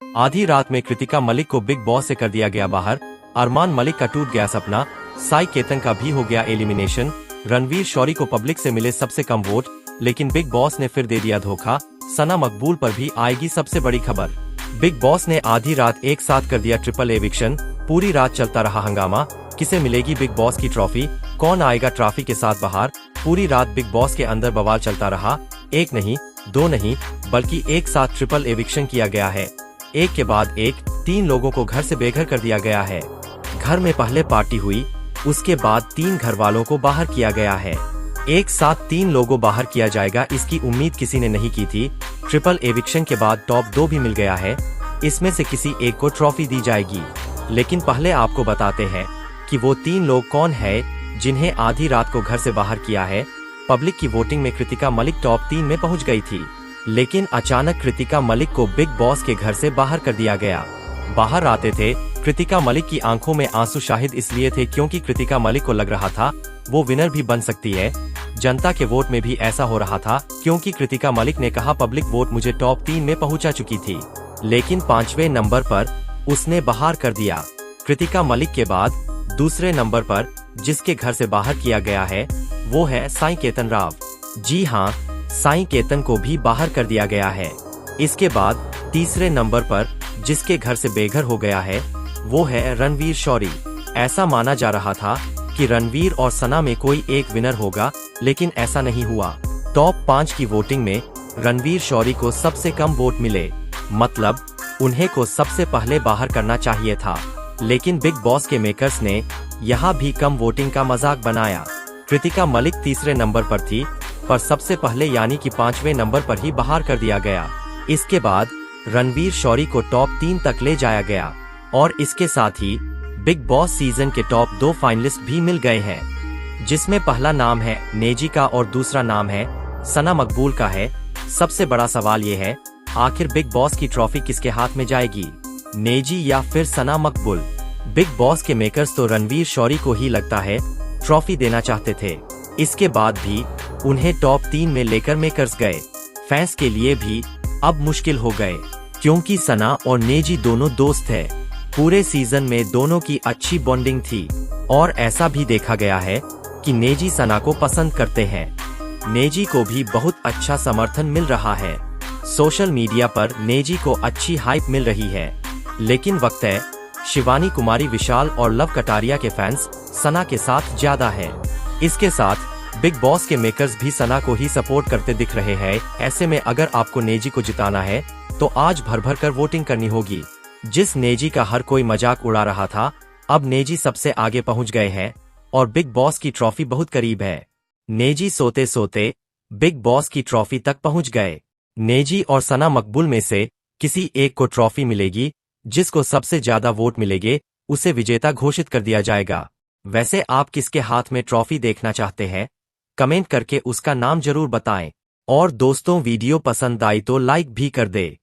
आधी रात में कृतिका मलिक को बिग बॉस से कर दिया गया बाहर। अरमान मलिक का टूट गया सपना। साई केतन का भी हो गया एलिमिनेशन। रणवीर शौरी को पब्लिक से मिले सबसे कम वोट, लेकिन बिग बॉस ने फिर दे दिया धोखा। सना मकबूल पर भी आएगी सबसे बड़ी खबर। बिग बॉस ने आधी रात एक साथ कर दिया ट्रिपल एविक्शन। पूरी रात चलता रहा हंगामा। किसे मिलेगी बिग बॉस की ट्रॉफी, कौन आएगा ट्रॉफी के साथ बाहर। पूरी रात बिग बॉस के अंदर बवाल चलता रहा। एक नहीं, दो नहीं, बल्कि एक साथ ट्रिपल एविक्शन किया गया है। एक के बाद एक 3 लोगों को घर से बेघर कर दिया गया है। घर में पहले पार्टी हुई, उसके बाद 3 घर वालों को बाहर किया गया है। एक साथ 3 लोगों बाहर किया जाएगा, इसकी उम्मीद किसी ने नहीं की थी। ट्रिपल एविक्शन के बाद टॉप 2 भी मिल गया है। इसमें से किसी एक को ट्रॉफी दी जाएगी। लेकिन पहले आपको बताते हैं कि वो 3 लोग कौन है जिन्हें आधी रात को घर से बाहर किया है। पब्लिक की वोटिंग में कृतिका मलिक टॉप 3 में पहुंच गई थी, लेकिन अचानक कृतिका मलिक को बिग बॉस के घर से बाहर कर दिया गया। बाहर आते थे कृतिका मलिक की आंखों में आंसू शाहिद इसलिए थे क्योंकि कृतिका मलिक को लग रहा था वो विनर भी बन सकती है। जनता के वोट में भी ऐसा हो रहा था क्योंकि कृतिका मलिक ने कहा पब्लिक वोट मुझे टॉप 3 में पहुंचा चुकी थी, लेकिन 5वें नंबर पर उसने बाहर कर दिया। कृतिका मलिक के बाद दूसरे नंबर पर जिसके घर से बाहर किया गया है वो है साई केतन राव। जी हाँ, साई केतन को भी बाहर कर दिया गया है। इसके बाद तीसरे नंबर पर जिसके घर से बेघर हो गया है वो है रणवीर शौरी। ऐसा माना जा रहा था कि रणवीर और सना में कोई एक विनर होगा, लेकिन ऐसा नहीं हुआ। टॉप 5 की वोटिंग में रणवीर शौरी को सबसे कम वोट मिले, मतलब उन्हें को सबसे पहले बाहर करना चाहिए था। लेकिन बिग बॉस के मेकर्स ने यहाँ भी कम वोटिंग का मजाक बनाया। कृतिका मलिक तीसरे नंबर पर थी, पर सबसे पहले यानी कि 5वें नंबर पर ही बाहर कर दिया गया। इसके बाद रणवीर शौरी को टॉप 3 तक ले जाया गया और इसके साथ ही बिग बॉस सीजन के टॉप 2 फाइनलिस्ट भी मिल गए हैं, जिसमें पहला नाम है नेजी का और दूसरा नाम है सना मकबूल का है। सबसे बड़ा सवाल ये है, आखिर बिग बॉस की ट्रॉफी किसके हाथ में जाएगी, नेजी या फिर सना मकबूल। बिग बॉस के मेकर्स तो रणवीर शौरी को ही लगता है ट्रॉफी देना चाहते थे। इसके बाद भी उन्हें टॉप 3 में लेकर मेकर्स गए। फैंस के लिए भी अब मुश्किल हो गए क्योंकि सना और नेजी दोनों दोस्त है। पूरे सीजन में दोनों की अच्छी बॉन्डिंग थी और ऐसा भी देखा गया है कि नेजी सना को पसंद करते हैं। नेजी को भी बहुत अच्छा समर्थन मिल रहा है। सोशल मीडिया पर नेजी को अच्छी हाइप मिल रही है। लेकिन वक्त है शिवानी कुमारी, विशाल और लव कटारिया के फैंस सना के साथ ज्यादा है। इसके साथ बिग बॉस के मेकर्स भी सना को ही सपोर्ट करते दिख रहे हैं। ऐसे में अगर आपको नेजी को जिताना है तो आज भर भर कर वोटिंग करनी होगी। जिस नेजी का हर कोई मजाक उड़ा रहा था, अब नेजी सबसे आगे पहुंच गए हैं और बिग बॉस की ट्रॉफी बहुत करीब है। नेजी सोते सोते बिग बॉस की ट्रॉफी तक पहुंच गए। नेजी और सना मकबूल में से किसी एक को ट्रॉफी मिलेगी। जिसको सबसे ज्यादा वोट मिलेंगे उसे विजेता घोषित कर दिया जाएगा। वैसे आप किसके हाथ में ट्रॉफी देखना चाहते हैं, कमेंट करके उसका नाम जरूर बताएं। और दोस्तों, वीडियो पसंद आई तो लाइक भी कर दे।